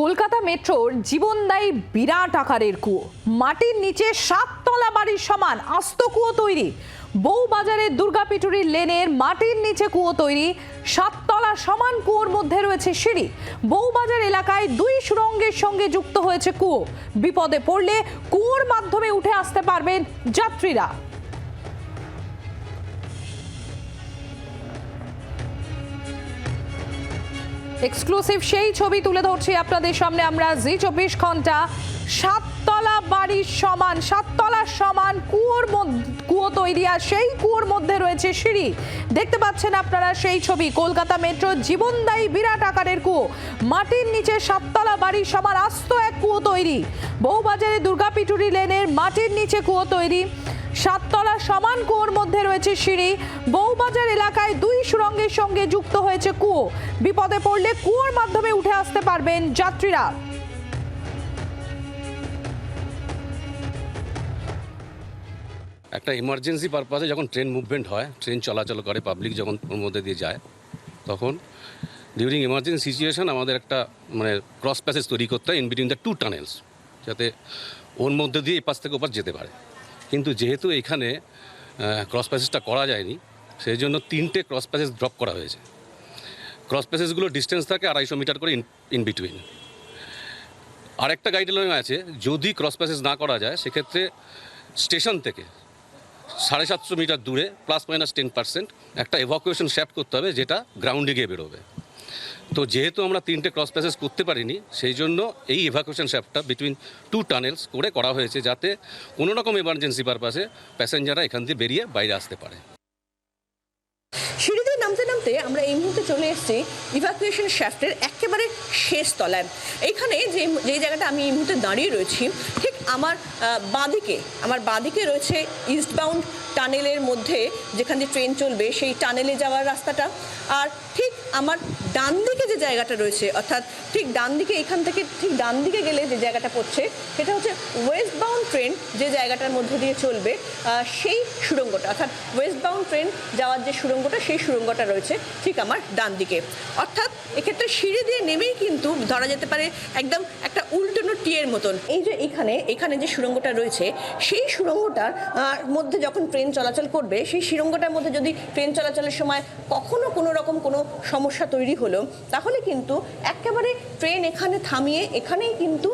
কলকাতা মেট্রোর জীবনদায়ী বিরাট আকারের কুয়ো, মাটির নিচে 7 তলা বাড়ির সমান আস্ত কুয়ো তৈরি। বউবাজারের দুর্গাপিটুরির লেনের মাটির নিচে কুয়ো তৈরি, 7 তলা সমান কুয়োর মধ্যে রয়েছে সিঁড়ি। বউবাজার এলাকায় 2 সুড়ঙ্গের সঙ্গে যুক্ত হয়েছে কুয়ো। বিপদে পড়লে কুয়োর মাধ্যমে উঠে আসতে পারবেন যাত্রীরা। এক্সক্লুসিভ সেই ছবি তুলে ধরছি আপনাদের সামনে আমরা। জি24 ঘন্টা। 7 তলা বাড়ির সমান, 7 তলার সমান কুয়ো তৈরি, আর সেই কুয়োর মধ্যে রয়েছে সিঁড়ি। দেখতে পাচ্ছেন আপনারা সেই ছবি। কলকাতা মেট্রোর জীবনদায়ী বিরাট আকারের কুয়ো, মাটির নিচে 7 তলা বাড়ির সমান আস্ত এক কুয়ো তৈরি। বউবাজারে দুর্গাপিটুরি লেনের মাটির নিচে কুয়ো তৈরি, 7 তলা সমান কুয়োর মধ্যে রয়েছে সিঁড়ি। বউবাজার এলাকায় 2 সুড়ঙ্গের সঙ্গে যুক্ত হয়েছে কুয়ো। বিপদে পড়লে কুয়োর মাধ্যমে উঠে আসতে পারবেন যাত্রীরা। একটা ইমার্জেন্সি পারপাসে যখন ট্রেন মুভমেন্ট হয়, ট্রেন চলাচল করে, পাবলিক যখন ওর মধ্যে দিয়ে যায়, তখন ডিউরিং ইমার্জেন্সি সিচুয়েশন আমাদের একটা ক্রস প্যাসেজ তৈরি করতে হয় ইন বিটুইন দ্য 2 টানেলস, যাতে ওর মধ্যে দিয়ে এপাশ থেকে ওপাশ যেতে পারে। কিন্তু যেহেতু এখানে ক্রস প্যাসেজটা করা যায়নি, সেই জন্য 3টে ক্রস প্যাসেজ ড্রপ করা হয়েছে। ক্রস প্যাসেজগুলো ডিস্টেন্স থাকে 250 মিটার করে ইন বিটুইন। আরেকটা গাইডলাইন আছে, যদি ক্রস প্যাসেজ না করা যায় সেক্ষেত্রে স্টেশন থেকে 750 মিটার দূরে +-10% একটা এভাকুয়েশন শ্যাফট করতে হবে, যেটা গ্রাউন্ডে গিয়ে বেরোবে। তো যেহেতু আমরা 3টে ক্রস প্যাসেজ করতে পারিনি, সেই জন্য এই এভাকুয়েশন শ্যাফটটা বিটুইন 2 টানেলস করে করা হয়েছে, যাতে কোনো রকম এমার্জেন্সি পারপাসে প্যাসেঞ্জাররা এখান দিয়ে বেরিয়ে বাইরে আসতে পারে। সিঁড়ি দিয়ে নামতে নামতে আমরা এই মুহূর্তে চলে এসেছি ইভাকুয়েশন শ্যাফটের একেবারে শেষ তলায়। এইখানে যে জায়গাটা আমি এই মুহূর্তে দাঁড়িয়ে রয়েছি, ঠিক আমার বাঁদিকে রয়েছে ইস্টবাউন্ড টানেলের মধ্যে, যেখান দিয়ে ট্রেন চলবে সেই টানেলে যাওয়ার রাস্তাটা। আর ঠিক আমার ডান দিকে যে জায়গাটা রয়েছে, অর্থাৎ ঠিক ডান দিকে, এখান থেকে ঠিক ডান দিকে গেলে যে জায়গাটা পড়ছে, সেটা হচ্ছে ওয়েস্ট বাউন্ড ট্রেন যে জায়গাটার মধ্যে দিয়ে চলবে, সেই সুড়ঙ্গটা, অর্থাৎ ওয়েস্ট বাউন্ড ট্রেন যাওয়ার যে সুড়ঙ্গটা, সেই সুড়ঙ্গটা রয়েছে ঠিক আমার ডান দিকে। অর্থাৎ এক্ষেত্রে সিঁড়ি দিয়ে নেমেই কিন্তু ধরা যেতে পারে একদম একটা উল্টানো টিয়ের মতন। এই যে এখানে যে সুড়ঙ্গটা রয়েছে, সেই সুড়ঙ্গটার মধ্যে যখন ট্রেন চলাচল করবে, সেই সুড়ঙ্গটার মধ্যে যদি ট্রেন চলাচলের সময় কখনো কোনো রকম কোনো সমস্যা তৈরি হলো, তাহলে কিন্তু একেবারে ট্রেন এখানে থামিয়ে, এখানেই কিন্তু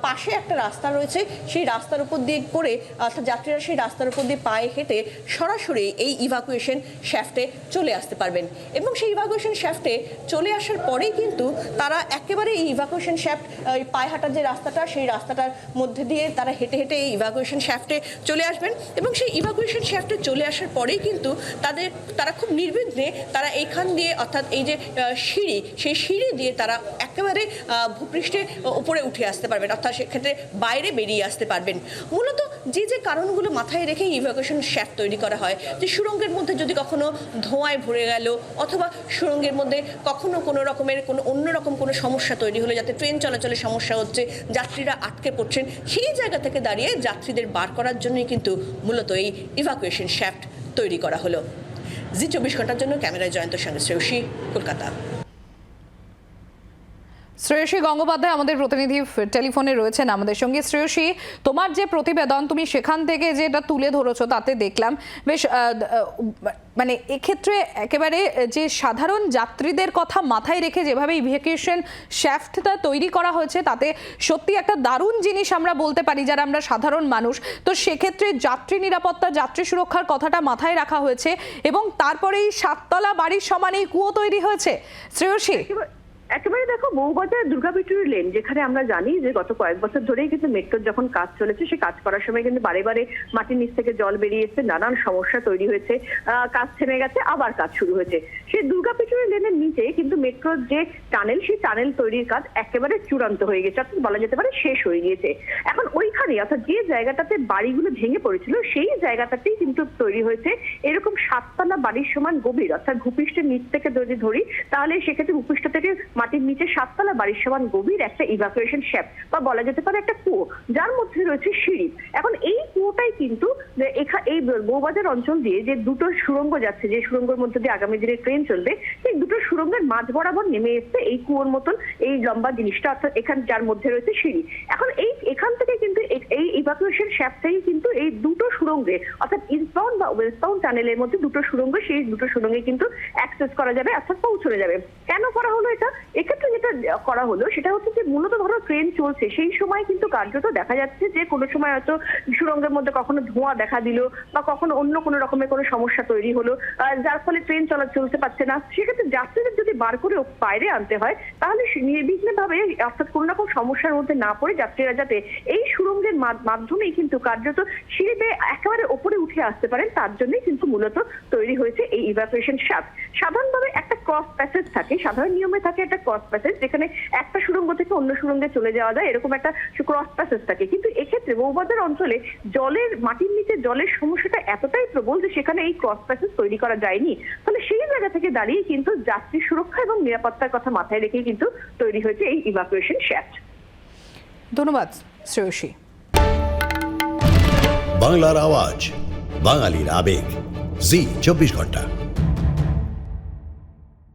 পাশে একটা রাস্তা রয়েছে, সেই রাস্তার উপর দিয়ে করে, অর্থাৎ যাত্রীরা সেই রাস্তার উপর দিয়ে পায়ে হেঁটে সরাসরি এই ইভাকুয়েশন শ্যাফটে চলে আসতে পারবেন। এবং সেই ইভাকুয়েশন শ্যাফটে চলে আসার পরেই কিন্তু তারা একেবারে এই ইভাকুয়েশন শ্যাফট, পায়ে হাঁটার যে রাস্তাটা, সেই রাস্তাটার মধ্যে দিয়ে তারা হেঁটে হেঁটে এই ইভাকুয়েশন শ্যাফটে চলে আসবেন। এবং সেই ইভাকুয়েশন শ্যাফটে চলে আসার পরেই কিন্তু তারা খুব নির্বিঘ্নে তারা এইখান দিয়ে, অর্থাৎ এই যে সিঁড়ি, সেই সিঁড়ি দিয়ে তারা একেবারে ভূপৃষ্ঠে উপরে উঠে আসতে পারবেন, অর্থাৎ সেক্ষেত্রে বাইরে বেরিয়ে আসতে পারবেন। মূলত যে কারণগুলো মাথায় রেখে ইভাকুয়েশন শ্যাফট তৈরি করা হয়, যে সুড়ঙ্গের মধ্যে যদি কখনো ধোঁয়ায় ভরে গেল, অথবা সুড়ঙ্গের মধ্যে কখনো কোনো রকমের কোনো অন্যরকম কোনো সমস্যা তৈরি হলো, যাতে ট্রেন চলাচলের সমস্যা হচ্ছে, যাত্রীরা আটকে পড়ছেন, সেই জায়গা থেকে দাঁড়িয়ে যাত্রীদের বার করার জন্যই কিন্তু মূলত এই ইভাকুয়েশন শ্যাফট তৈরি করা হলো। জি24 ঘন্টার জন্য ক্যামেরায় জয়ন্তর সঙ্গে শ্রেয়সী, কলকাতা। শ্রেয়সী গঙ্গোপাধ্যায় আমাদের প্রতিনিধি টেলিফোনে রয়েছেন আমাদের সঙ্গে। শ্রেয়সী, তোমার যে প্রতিবেদন, তুমি সেখান থেকে যেটা তুলে ধরেছো, তাতে দেখলাম বেশ এক্ষেত্রে একেবারে যে সাধারণ যাত্রীদের কথা মাথায় রেখে যেভাবে ইভাকুয়েশন শ্যাফটটা তৈরি করা হয়েছে, তাতে সত্যি একটা দারুণ জিনিস আমরা বলতে পারি, যারা আমরা সাধারণ মানুষ। তো সেক্ষেত্রে যাত্রী নিরাপত্তা, যাত্রী সুরক্ষার কথাটা মাথায় রাখা হয়েছে, এবং তারপরেই 7 তলা বাড়ির সমানেই কুয়ো তৈরি হয়েছে। শ্রেয়সী, একেবারে দেখো, বউবাজার দুর্গাপিটুরি লেন, যেখানে আমরা জানি যে গত কয়েক বছর ধরেই কিন্তু মেট্রোর যখন কাজ চলেছে, সে কাজ করার সময় কিন্তু বারে বারে মাটির নিচ থেকে জল বেরিয়ে এসেছে, নানান সমস্যা তৈরি হয়েছে, কাজ থেমে গেছে, আবার কাজ শুরু হয়েছে। সেই দুর্গাপিটুরি লেনের নিচে কিন্তু মেট্রোর যে টানেল, সেই টানেল তৈরির কাজ একেবারে চূড়ান্ত হয়ে গেছে, অর্থাৎ বলা যেতে পারে শেষ হয়ে গিয়েছে। এখন ওইখানে, অর্থাৎ যে জায়গাটাতে বাড়িগুলো ভেঙে পড়েছিল, সেই জায়গাটাতেই কিন্তু তৈরি হয়েছে এরকম 7 তলা বাড়ির সমান গভীর, অর্থাৎ ভূপৃষ্ঠের নিচ থেকে যদি ধরি, তাহলে সেক্ষেত্রে ভূপৃষ্ঠ থেকে মাটির নিচে 7 তলা বাড়ির সমান গভীর একটা ইভাকুয়েশন শ্যাফট বা বলা যেতে পারে একটা কুয়ো, যার মধ্যে রয়েছে সিঁড়ি। এখন এই কুয়োটাই কিন্তু এই বউবাজার অঞ্চল দিয়ে যে দুটো সুড়ঙ্গ যাচ্ছে, যে সুড়ঙ্গের মধ্যে দিয়ে আগামী দিনে ট্রেন চলবে, সেই দুটো সুড়ঙ্গের মাঝ বরাবর নেমে এসছে এই কুয়োর মতন এই লম্বা জিনিসটা, অর্থাৎ এখানে যার মধ্যে রয়েছে সিঁড়ি। এখন এখান থেকে কিন্তু এই ইভাকুয়েশন শ্যাফটটাই কিন্তু এই দুটো সুড়ঙ্গে, অর্থাৎ ইস্টবাউন্ড বা ওয়েস্টবাউন্ড টানেলের মধ্যে দুটো সুড়ঙ্গ, সেই দুটো সুড়ঙ্গে কিন্তু অ্যাক্সেস করা যাবে, অর্থাৎ পৌঁছানো যাবে। কেন করা হলো এটা? এক্ষেত্রে যেটা করা হলো সেটা হচ্ছে যে মূলত ধরো ট্রেন চলছে সেই সময় কিন্তু কার্যত দেখা যাচ্ছে যে কোনো সময় হয়তো সুড়ঙ্গের মধ্যে কখনো ধোঁয়া দেখা দিল বা কখনো অন্য কোনো রকমের কোনো সমস্যা তৈরি হলো, যার ফলে ট্রেন চলতে পারছে না। সেক্ষেত্রে যাত্রীদের যদি বার করে বাইরে আনতে হয় তাহলে নির্বিঘ্নভাবে, অর্থাৎ কোনো রকম সমস্যার মধ্যে না পড়ে যাত্রীরা যাতে এই সুড়ঙ্গের মাধ্যমেই কিন্তু কার্যত সিঁড়িতে একেবারে ওপরে উঠে আসতে পারেন, তার জন্যই কিন্তু মূলত তৈরি হয়েছে এই ইভাকুয়েশন শ্যাফট। সাধারণভাবে একটা ক্রস প্যাসেজ থাকে, সাধারণ নিয়মে থাকে একটা ক্রস প্যাসেজ, যেখানে একটা সুড়ঙ্গ থেকে অন্য সুড়ঙ্গে চলে যাওয়া যায়, এরকম একটা ক্রস প্যাসেজ থাকে। কিন্তু এক্ষেত্রে বউবাজার অঞ্চলে মাটির নিচে জলের সমস্যাটা এতটাই প্রবল যে সেখানে এই ক্রস প্যাসেজ তৈরি করা যায়নি। ফলে সেই জায়গা থেকে দাঁড়িয়ে কিন্তু যাত্রী সুরক্ষা এবং নিরাপত্তার কথা মাথায় রেখেই কিন্তু তৈরি হয়েছে এই ইভাকুয়েশন শ্যাফট। ধন্যবাদ শ্রেয়সী। বাংলার আওয়াজ, বাঙালির আবেগ, জি 24 ঘন্টা।